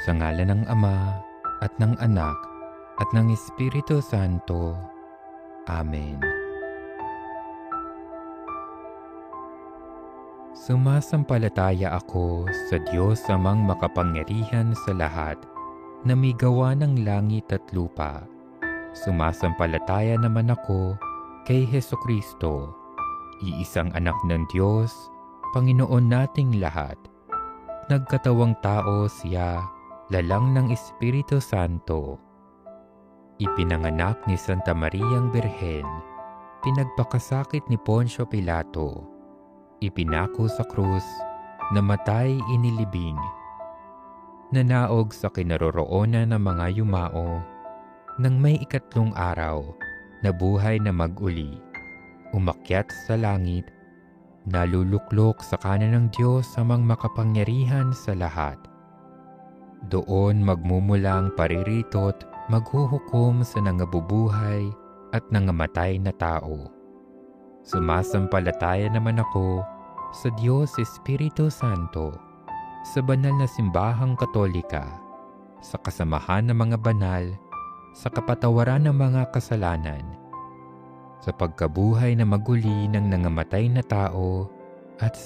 Sa ngalan ng Ama, at ng Anak, at ng Espiritu Santo. Amen. Sumasampalataya ako sa Diyos Amang makapangyarihan sa lahat, na may gawa ng langit at lupa. Sumasampalataya naman ako kay Hesukristo, iisang anak ng Diyos, Panginoon nating lahat. Nagkatawang tao siya, lalang ng Espiritu Santo. Ipinanganak ni Santa Mariang Birhen, pinagpakasakit ni Poncio Pilato, ipinako sa krus, namatay inilibing. Nanaog sa kinaroroonan ng mga yumao, nang may ikatlong araw, nabuhay na mag-uli, umakyat sa langit, naluluklok sa kanan ng Diyos Amang makapangyarihan sa lahat. Doon magmumulang pariritot, maghuhukom sa nangabubuhay at nangamatay na tao. Sumasampalataya naman ako sa Diyos Espiritu Santo, sa banal na simbahang Katolika, sa kasamahan ng mga banal, sa kapatawaran ng mga kasalanan, sa pagkabuhay na maguli ng nangamatay na tao, at sa